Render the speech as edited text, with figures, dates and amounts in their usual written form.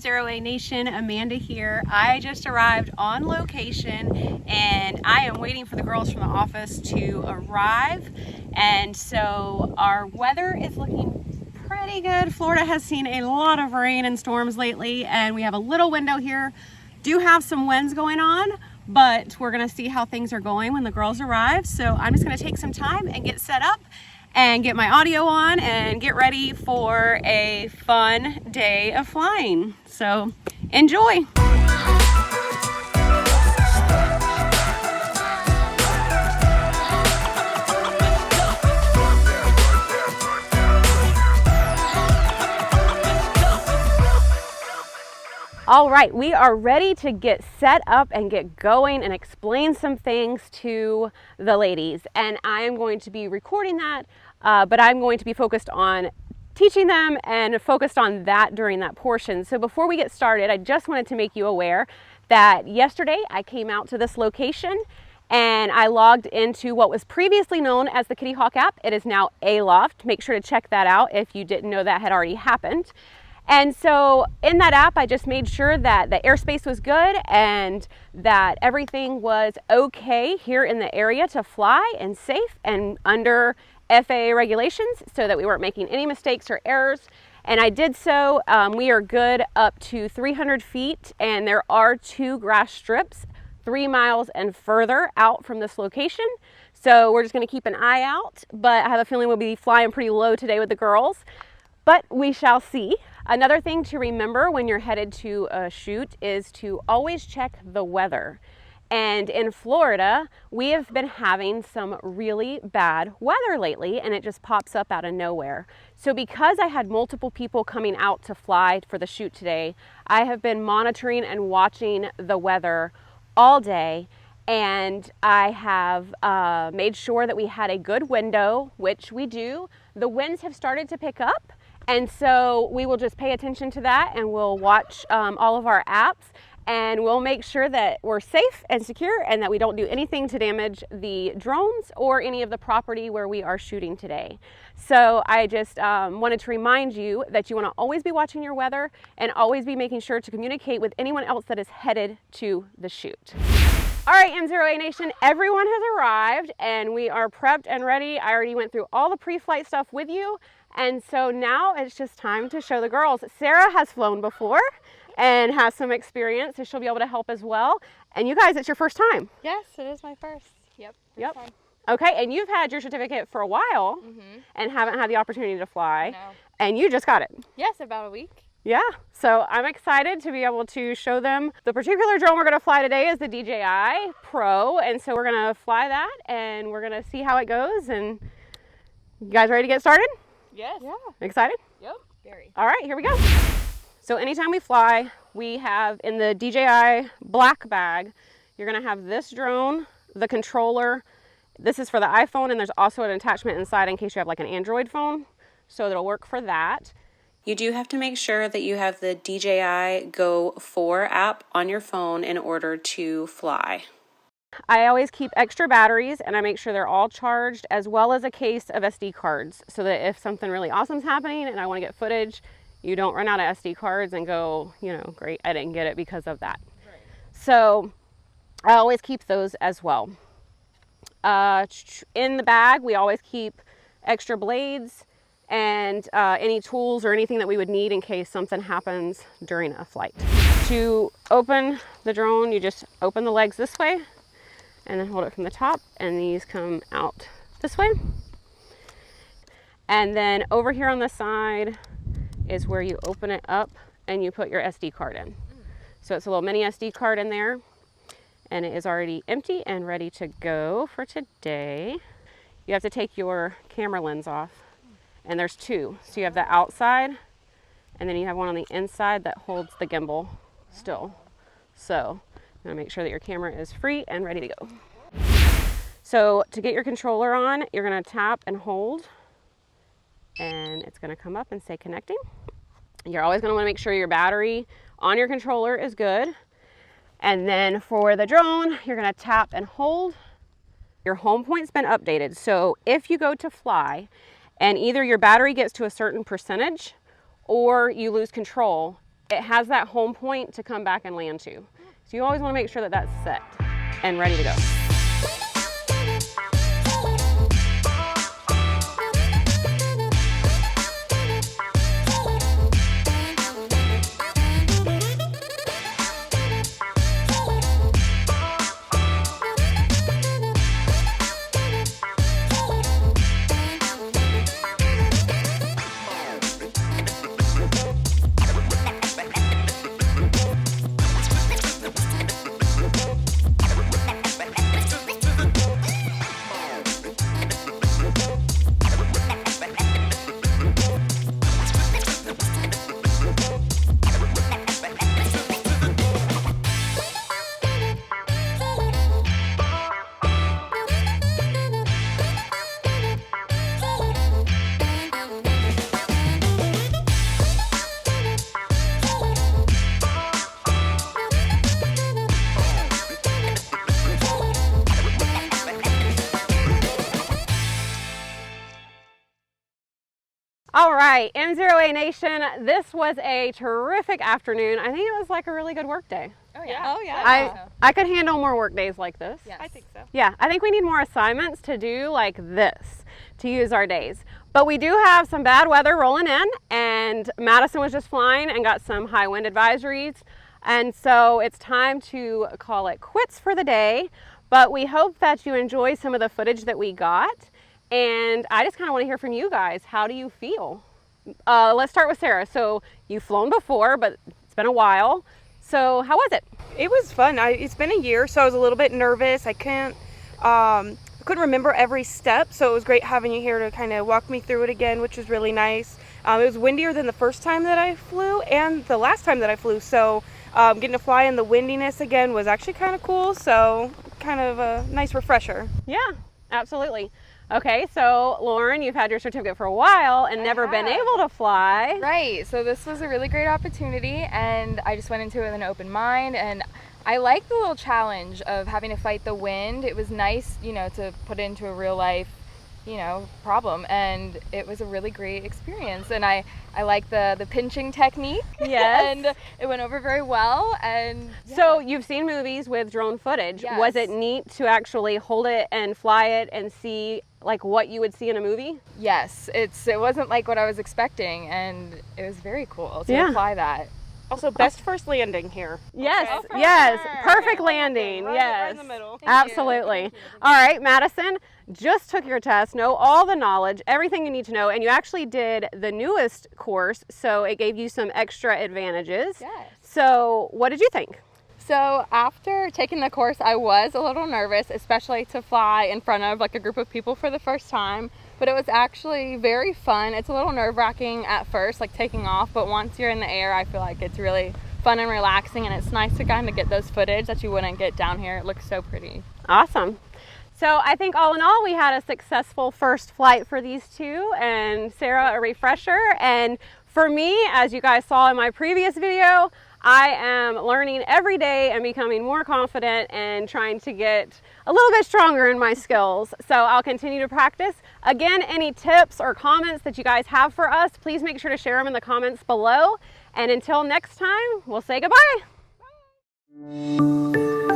M0A Nation, Amanda here. I just arrived on location and I am waiting for the girls from the office to arrive. And so our weather is looking pretty good. Florida has seen a lot of rain and storms lately, and we have a little window here. Do have some winds going on, but we're gonna see how things are going when the girls arrive. So I'm just gonna take some time and get set up and get my audio on and get ready for a fun day of flying. So enjoy. All right, we are ready to get set up and get going and explain some things to the ladies. And I am going to be recording that, but I'm going to be focused on teaching them and focused on that during that portion. So before we get started, I just wanted to make you aware that yesterday I came out to this location and I logged into what was previously known as the Kitty Hawk app. It is now Aloft. Make sure to check that out if you didn't know that had already happened. And so in that app, I just made sure that the airspace was good and that everything was okay here in the area to fly and safe and under FAA regulations so that we weren't making any mistakes or errors. And I did so. We are good up to 300 feet and there are 2 grass strips 3 miles and further out from this location. So we're just gonna keep an eye out, but I have a feeling we'll be flying pretty low today with the girls, but we shall see. Another thing to remember when you're headed to a shoot is to always check the weather. And in Florida, we have been having some really bad weather lately and it just pops up out of nowhere. So because I had multiple people coming out to fly for the shoot today, I have been monitoring and watching the weather all day. And I have made sure that we had a good window, which we do. The winds have started to pick up. And so we will just pay attention to that and we'll watch all of our apps and we'll make sure that we're safe and secure and that we don't do anything to damage the drones or any of the property where we are shooting today. So I just wanted to remind you that you want to always be watching your weather and always be making sure to communicate with anyone else that is headed to the shoot. All right, M0A Nation, everyone has arrived and we are prepped and ready. I already went through all the pre-flight stuff with you. And so now it's just time to show the girls. Sarah has flown before and has some experience, so she'll be able to help as well. And you guys, it's your first time. Yes, it is my first. Yep. Time. Okay, and you've had your certificate for a while and haven't had the opportunity to fly. No. And you just got it. Yes, about a week. Yeah, so I'm excited to be able to show them. The particular drone we're gonna fly today is the DJI Pro. And so we're gonna fly that and we're gonna see how it goes. And you guys ready to get started? Yes. Yeah. Excited? Yep. Very. All right, here we go. So anytime we fly, we have in the DJI black bag, you're gonna have this drone, the controller. This is for the iPhone and there's also an attachment inside in case you have like an Android phone. So it'll work for that. You do have to make sure that you have the DJI Go 4 app on your phone in order to fly. I always keep extra batteries and I make sure they're all charged as well as a case of SD cards so that if something really awesome is happening and I want to get footage, you don't run out of SD cards and go, you know, great, I didn't get it because of that. Right. So I always keep those as well. In the bag, we always keep extra blades and any tools or anything that we would need in case something happens during a flight. To open the drone, you just open the legs this way and then hold it from the top and these come out this way. And then over here on the side is where you open it up and you put your SD card in. So it's a little mini SD card in there and it is already empty and ready to go for today. You have to take your camera lens off and there's 2. So you have the outside and then you have one on the inside that holds the gimbal still. So you want to make sure that your camera is free and ready to go. So to get your controller on, you're going to tap and hold and it's going to come up and say connecting. You're always going to want to make sure your battery on your controller is good. And then for the drone, you're going to tap and hold. Your home point's been updated. So if you go to fly and either your battery gets to a certain percentage or you lose control, it has that home point to come back and land to. So you always want to make sure that that's set and ready to go. All right, M0A Nation, this was a terrific afternoon. I think it was like a really good work day. Oh yeah. Oh yeah. I could handle more work days like this. Yes. I think so. Yeah, I think we need more assignments to do like this to use our days. But we do have some bad weather rolling in, and Madison was just flying and got some high wind advisories. And so it's time to call it quits for the day. But we hope that you enjoy some of the footage that we got. And I just kind of want to hear from you guys. How do you feel? Let's start with Sarah. So you've flown before, but it's been a while. So how was it? It was fun. It's been a year, so I was a little bit nervous. I couldn't remember every step, so it was great having you here to kind of walk me through it again, which was really nice. It was windier than the first time that I flew and the last time that I flew, so getting to fly in the windiness again was actually kind of cool, so kind of a nice refresher. Yeah, absolutely. Okay, so Lauren, you've had your certificate for a while and never been able to fly. Right, so this was a really great opportunity, and I just went into it with an open mind, and I like the little challenge of having to fight the wind. It was nice, you know, to put into a real life, you know, problem, and it was a really great experience. And I like the pinching technique. Yes. And it went over very well. And yeah. So you've seen movies with drone footage. Yes. Was it neat to actually hold it and fly it and see like what you would see in a movie? Yes, it wasn't like what I was expecting, and it was very cool to apply that. Also, best first landing here. Yes, Okay. yes, Sure. perfect landing. Right, yes, right in the middle. Absolutely. All right, Madison, just took your test, know all the knowledge, everything you need to know, and you actually did the newest course, so it gave you some extra advantages. Yes. So what did you think? So after taking the course, I was a little nervous, especially to fly in front of like a group of people for the first time, but it was actually very fun. It's a little nerve-wracking at first, like taking off, but once you're in the air, I feel like it's really fun and relaxing, and it's nice to kind of get those footage that you wouldn't get down here. It looks so pretty. Awesome. So I think all in all, we had a successful first flight for these two, and Sarah a refresher. And for me, as you guys saw in my previous video, I am learning every day and becoming more confident and trying to get a little bit stronger in my skills. So I'll continue to practice. Again, any tips or comments that you guys have for us, please make sure to share them in the comments below. And until next time, we'll say goodbye. Bye.